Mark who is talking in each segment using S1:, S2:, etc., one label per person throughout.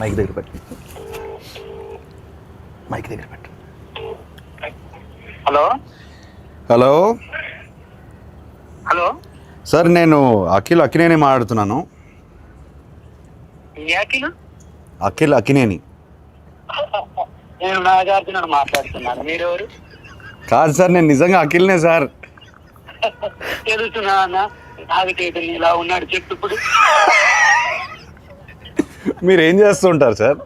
S1: Mic దగ్గర పెట్టు. Mic దగ్గర పెట్టు.
S2: హలో
S1: హలో
S2: హలో
S1: సార్, నేను అక్కినేని మాట్లాడుతున్నాను. అక్కినేని.
S2: నేను నాగార్జున మాట్లాడుతున్నాను. మీరెవరు?
S1: కాదు సార్, నేను నిజంగా అఖిల్నే సార్.
S2: తెలుసునా అన్న, నాగటేటలు ఇలా ఉన్నాడు చెప్పు ఇప్పుడు.
S1: మీరు ఏం చేస్తుంటారు సార్?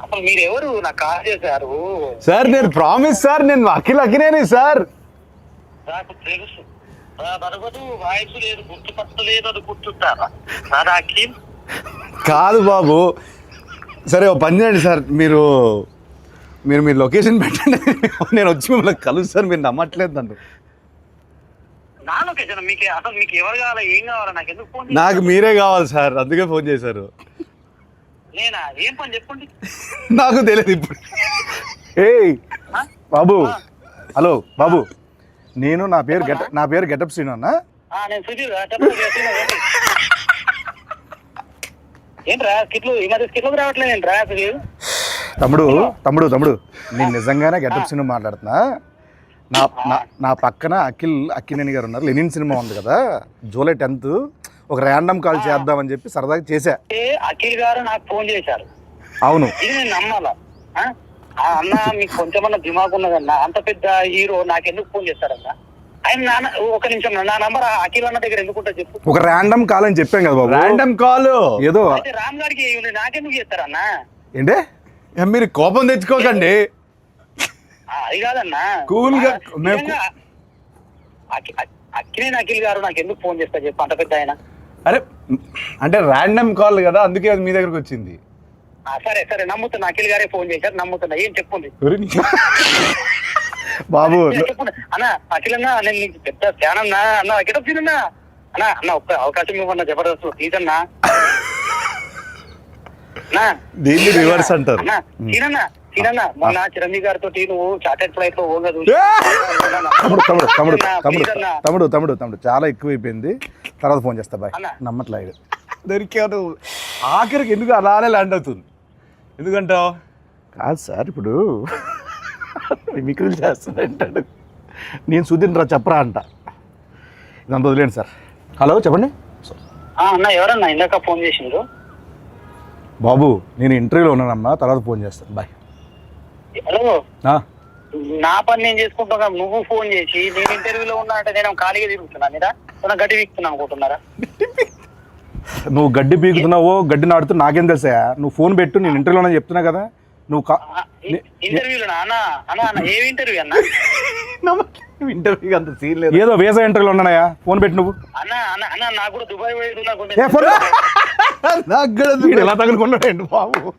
S2: అసలు మీరెవరు? నాకు కాల్ చేశారు
S1: సార్. నేను ప్రామిస్ సార్, నేను అక్కినేని సార్.
S2: నాకు తెలుసు. బరబదు వాయిస్ లేదు, గుర్తుపట్టలేదు, అది గుర్తుంటారా సార్? అఖిల్
S1: కాదు బాబు. సరే ఓ పని చేయండి సార్, మీరు మీ లొకేషన్ పెట్టండి, నేను వచ్చి మిమ్మల్ని కలుస్తాను. మీరు నమ్మట్లేదు నన్ను.
S2: నా లొకేషన్ మీకు అసలు మీకు ఎవరు కావాలా, ఏం కావాలా? నాకు ఎందుకు ఫోన్?
S1: నాకు మీరే కావాలి సార్, అందుకే ఫోన్ చేశారు.
S2: నేనా? ఏం పని చెప్పండి.
S1: నాకు తెలియదు ఇప్పుడు. బాబు, హలో బాబు, నా పేరు గెటప్ శ్రీను అన్న.
S2: నేను సుధీర్. ఏంట్రా స్కిట్లు ఈ మధ్య స్కిట్లకు రావట్లేదు ఏంట్రా?
S1: తమ్ముడు నేను నిజంగానే గెటప్ శ్రీను మాట్లాడుతున్నా. నా పక్కన అక్కినేని గారు ఉన్నారు. లెనిన్ సినిమా ఉంది కదా, జూలై 10th ఒక ర్యాండమ్ కాల్ చేద్దామని చెప్పి సరదాగా చేశా.
S2: అఖిల్ గారు నాకు ఫోన్ చేశారు.
S1: అవును,
S2: ఇది నేను నమ్మాలా? అన్న మీకు కొంచెమన్నా దిమాగ్ ఉన్నదన్నా, అంత పెద్ద హీరో నాకెందుకు ఫోన్ చేస్తారన్నా? ఆయన ఒక నిమిషం, నా నంబర్ అఖిల్ అన్న దగ్గర ఎందుకుంటా చెప్పు.
S1: ఒక ర్యాండమ్ కాల్ అని చెప్పాం కదా బాబు. ర్యాండమ్ కాల్ ఏదో
S2: రామ్ గారికి నాకెందుకు చేస్తారన్నా?
S1: ఏంటే మీరు కోపం తెచ్చుకోకండి.
S2: అది కాదన్నా,
S1: కూల్ గా
S2: అఖిల్ గారు నాకు ఎందుకు ఫోన్ చేస్తా చెప్పు, అంత పెద్ద ఆయన.
S1: అరే అంటే ర్యాండమ్ కాల్ కదా, అందుకే అది మీ దగ్గరకు వచ్చింది.
S2: సరే నమ్ముతున్నా, అఖిల్ గారే ఫోన్ చేశారు, నమ్ముతున్నా. ఏం చెప్పుంది
S1: బాబు?
S2: చెప్పండి అన్న. అఖిల్ అన్నా, నేను నీకు పెద్ద ఫ్యాన్ అన్నా. అన్న గెటప్ సీనన్నా అన్న ఒక్క అవకాశం ఇవ్వన్నా, జబర్దస్త్ ప్లీజ్ అన్నా.
S1: దీన్ని రివర్స్ అంటారు.
S2: సీనన్నా మొన్న చిరంజీవి గారితో నువ్వు చార్టెడ్ ఫ్లైట్ లో పోగదు.
S1: తమ్ముడు చాలా ఎక్కువైపోయింది, తర్వాత ఫోన్ చేస్తా బాయ్. నమ్మట్లేదు దొరికాను. ఆఖరికి ఎందుకు అలానే ల్యాండ్ అవుతుంది? ఎందుకంటావు? కాదు సార్, ఇప్పుడు మిక్కులు చేస్తానంటాడు. నేను సుధీర్ రా చెప్పరా అంట. ఇదంతా వదిలేండి సార్. హలో చెప్పండి
S2: అన్న. ఎవరన్నా ఇందాక ఫోన్ చేసిండ్రు?
S1: బాబు నేను ఇంటర్వ్యూలో ఉన్నానమ్మా, తర్వాత ఫోన్ చేస్తాను బాయ్.
S2: హలో, నా పని నేను చేసుకుంటున్నా, నువ్వు ఫోన్ చేసి నేను ఇంటర్వ్యూలో ఉన్నా అంటే నేను ఖాళీగా తిరుగుతున్నా మీద గడ్డి వీక్తున్నా అనుకుంటున్నారా?
S1: నువ్వు గడ్డి పీకుతున్నావో గడ్డి నాడుతూ నాకేం తెలుసా? నువ్వు ఫోన్ పెట్టు, నేను ఇంటర్వ్యూలో చెప్తున్నా కదా. నువ్వు
S2: ఇంటర్వ్యూలో ఏ ఇంటర్వ్యూ అన్నా?
S1: ఇంటర్వ్యూ అంత సీన్ లేదు, ఏదో వేసా ఇంటర్వ్యూలో ఉన్నాయా. ఫోన్ పెట్టి నువ్వు.
S2: అన్న నాకు కూడా దుబాయ్
S1: ఎలా తగులుకున్నాడు బాబు.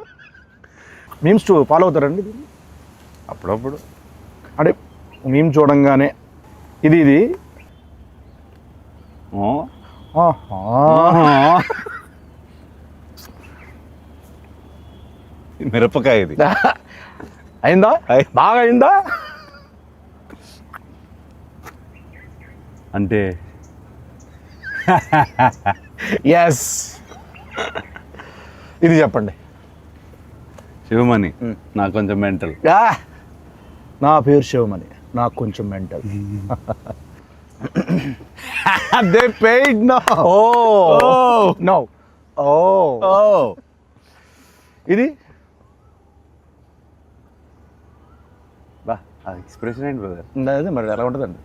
S1: మీమ్స్ ఫాలో అవుతారండి అప్పుడప్పుడు? అంటే మేము చూడంగానే ఇది మిరపకాయ ఇది అయిందా? బాగా అయిందా అంటే ఎస్. ఇది చెప్పండి. శివమణి నాకు కొంచెం మెంటల్. నా పేరు శివమణి, నాకు కొంచెం mental. They paid no. No. ఇది బా ఎక్స్ప్రెషన్ ఏంటి బ్రదర్? అదే మరి ఎలా ఉంటుందండి?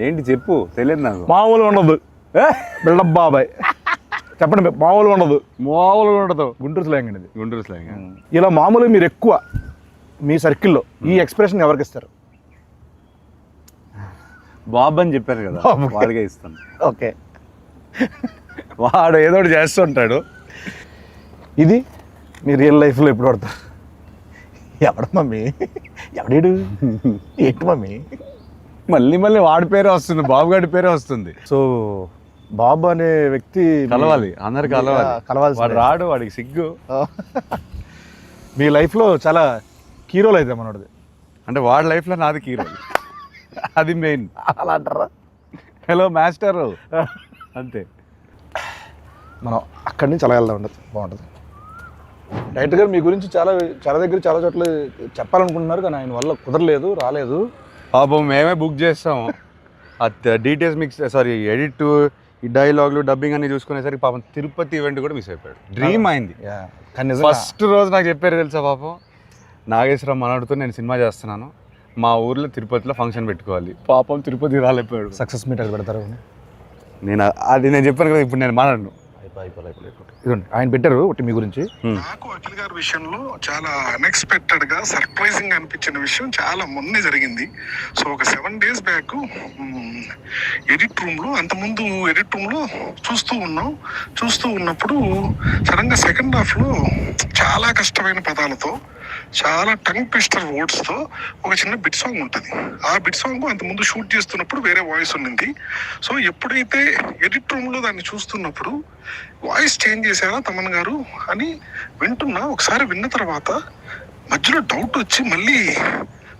S1: ఏంటి చెప్పు, తెలియదు నాకు. మామూలుగా ఉండదు బిల్డప్ బాబాయ్. చెప్పండి. మామూలుగా ఉండదు. గుంటూరు స్లాంగ్ అండి. గుంటూరు స్లాంగ్. ఇలా మామూలుగా మీరు ఎక్కువ మీ సర్కిల్లో ఈ ఎక్స్ప్రెషన్ ఎవరికి ఇస్తారు? బాబు అని చెప్పారు కదా, వాడిగా ఇస్తాను. ఓకే, వాడు ఏదో ఒకటి చేస్తుంటాడు. ఇది మీ రియల్ లైఫ్లో ఎప్పుడు పడతారు? ఎవడు మమ్మీ, ఎవడేడు, ఏంటి మమ్మీ? మళ్ళీ వాడి పేరే వస్తుంది, బాబు గారి పేరే వస్తుంది. సో బాబు అనే వ్యక్తి కలవాలి, అందరికి కలవాలి. వాడు రాడు, వాడికి సిగ్గు. మీ లైఫ్లో చాలా హీరోలు అయితే మనోడిది. అంటే వాడి లైఫ్లో నాది హీరో, అది మెయిన్. అలా అంటారా? హలో మాస్టర్ అంతే. మనం అక్కడి నుంచి అలా వెళ్దాం ఉండదు, బాగుంటుంది. డైరెక్టర్ గారు మీ గురించి చాలా దగ్గర చాలా చోట్ల చెప్పాలనుకుంటున్నారు, కానీ ఆయన వల్ల కుదరలేదు, రాలేదు.
S3: పాపం మేమే బుక్ చేస్తాము. ఆ డీటెయిల్స్ మిక్స్ ఎడిట్, ఈ డైలాగులు డబ్బింగ్ అన్ని చూసుకునేసరికి పాపం తిరుపతి ఈవెంట్ కూడా మిస్ అయిపోయాడు. డ్రీమ్ అయింది.
S1: కానీ
S3: ఫస్ట్ రోజు నాకు చెప్పారు తెలుసా పాపం, నాగేశ్వరరావు మనోడితో నేను సినిమా చేస్తున్నాను, మా ఊర్లో తిరుపతిలో ఫంక్షన్ పెట్టుకోవాలి. పాపం తిరుపతి రాలేకపోయాడు.
S1: సక్సెస్ మీట్ అది పెడతారు.
S3: నేను చెప్పాను కదా, ఇప్పుడు నేను మాట్లాడను.
S1: ఇదండి ఆయన పెట్టారు ఒకటి మీ గురించి.
S4: నాకు అఖిల్ గారి విషయంలో చాలా అన్ఎక్స్పెక్టెడ్ గా సర్ప్రైజింగ్ అనిపించిన విషయం చాలా మొన్నే జరిగింది. సో ఒక 7 days బ్యాక్ ఎడిట్ రూమ్ లో, అంతకుముందు ఎడిట్ రూమ్ లో చూస్తూ ఉన్నప్పుడు సడన్ గా సెకండ్ హాఫ్ లో చాలా కష్టమైన పదాలతో, చాలా టంగ్ ట్విస్టర్ వర్డ్స్ తో ఒక చిన్న బిట్ సాంగ్ ఉంటుంది. ఆ బిట్ సాంగ్ అంతకుముందు షూట్ చేస్తున్నప్పుడు వేరే వాయిస్ ఉండింది. సో ఎప్పుడైతే ఎడిట్ రూమ్ లో దాన్ని చూస్తున్నప్పుడు వాయిస్ చేంజ్ చేశారా తమన్ గారు అని వింటున్నా. ఒకసారి విన్న తర్వాత మధ్యలో డౌట్ వచ్చి మళ్ళీ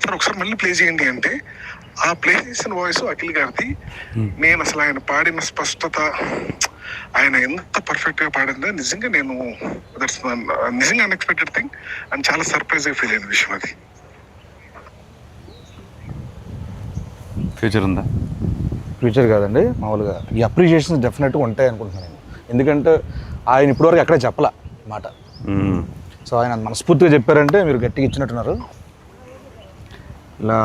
S4: సార్ ఒకసారి మళ్ళీ ప్లే చేయండి అంటే, ఆ ప్లే చేసిన వాయిస్ అఖిల్ గారిది. నేను అసలు ఆయన పాడిన స్పష్టత, ఆయన ఎంత పర్ఫెక్ట్ గా పాడిందో నిజంగా నేను నిజంగా అన్ఎక్స్పెక్టెడ్ థింగ్ అండ్ చాలా సర్ప్రైజ్ గా ఫీల్ అయిన విషయం అది.
S3: ఫ్యూచర్ ఉందా?
S1: ఫ్యూచర్ కాదండి, మామూలుగా ఈ అప్రిషియేషన్స్ డెఫినెట్గా ఉంటాయి అనుకుంటున్నాను నేను. ఎందుకంటే ఆయన ఇప్పటివరకు ఎక్కడ చెప్పలా మాట. సో ఆయన మనస్ఫూర్తిగా చెప్పారంటే మీరు గట్టిగా ఇచ్చినట్టున్నారు. ఇలా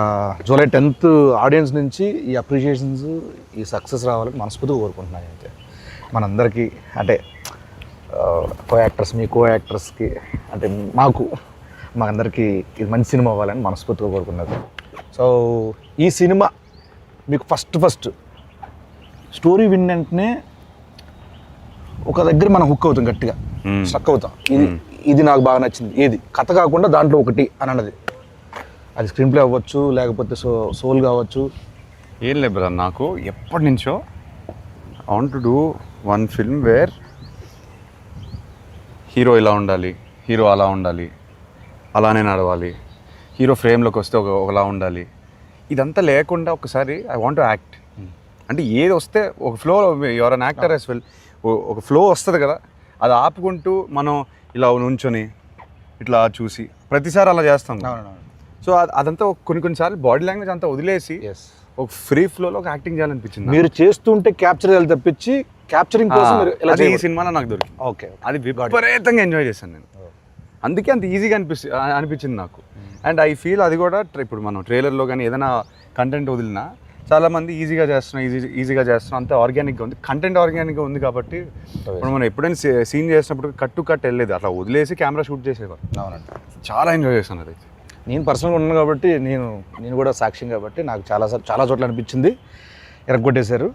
S1: July 10th ఆడియన్స్ నుంచి ఈ అప్రిషియేషన్స్, ఈ సక్సెస్ రావాలని మనస్ఫూర్తిగా కోరుకుంటున్నాను. అయితే మనందరికీ అంటే కో యాక్టర్స్కి అంటే మా అందరికీ ఇది మంచి సినిమా అవ్వాలని మనస్ఫూర్తిగా కోరుకున్నారు. సో ఈ సినిమా మీకు ఫస్ట్ స్టోరీ విన్న వెంటనే ఒక దగ్గర మనం హుక్ అవుతాం, గట్టిగా స్ట్రక్ అవుతాం. ఇది నాకు బాగా నచ్చింది, ఏది కథ కాకుండా దాంట్లో ఒకటి అని అన్నది. అది స్క్రీన్ ప్లే అవ్వచ్చు, లేకపోతే సోల్ కావచ్చు.
S3: ఏం లేదు బ్రదర్, నాకు ఎప్పటి నుంచో I want to do one film where hero ఇలా ఉండాలి, హీరో అలా ఉండాలి, అలానే నడవాలి, హీరో ఫ్రేమ్లోకి వస్తే ఒకలా ఉండాలి. ఇదంతా లేకుండా ఒకసారి ఐ వాంట్ టు యాక్ట్. అంటే ఏది వస్తే ఒక flow, your an actor as well, ఒక ఫ్లో వస్తుంది కదా, అది ఆపుకుంటూ మనం ఇలా నుంచొని ఇట్లా చూసి ప్రతిసారి అలా చేస్తాం. సో అదంతా కొన్నిసార్లు బాడీ లాంగ్వేజ్ అంతా వదిలేసి ఒక ఫ్రీ ఫ్లోలో ఒక యాక్టింగ్ చేయాలనిపించింది.
S1: మీరు చేస్తుంటే క్యాప్చర్ చేయాలి తప్పించి క్యాప్చరింగ్ కోసం
S3: ఈ సినిమాలో నాకు దొరికింది.
S1: ఓకే,
S3: అది విపరీతంగా ఎంజాయ్ చేశాను నేను. అందుకే అంత ఈజీగా అనిపించింది నాకు. అండ్ ఐ ఫీల్ అది కూడా ఇప్పుడు మనం ట్రైలర్లో కానీ ఏదైనా కంటెంట్ వదిలినా చాలామంది ఈజీగా చేస్తున్నాం, అంత ఆర్గానిక్గా ఉంది, కంటెంట్ ఆర్గానిక్గా ఉంది. కాబట్టి ఇప్పుడు మనం ఎప్పుడైనా సీన్ చేసినప్పుడు కట్ వెళ్ళలేదు, అట్లా వదిలేసి కెమెరా షూట్ చేసేవారు.
S1: అవునండి,
S3: చాలా ఎంజాయ్ చేశాను అదైతే.
S1: నేను పర్సనల్గా ఉన్నాను కాబట్టి నేను కూడా సాక్ష్యం కాబట్టి నాకు చాలా చోట్ల అనిపించింది, ఎరగొట్టేశారు.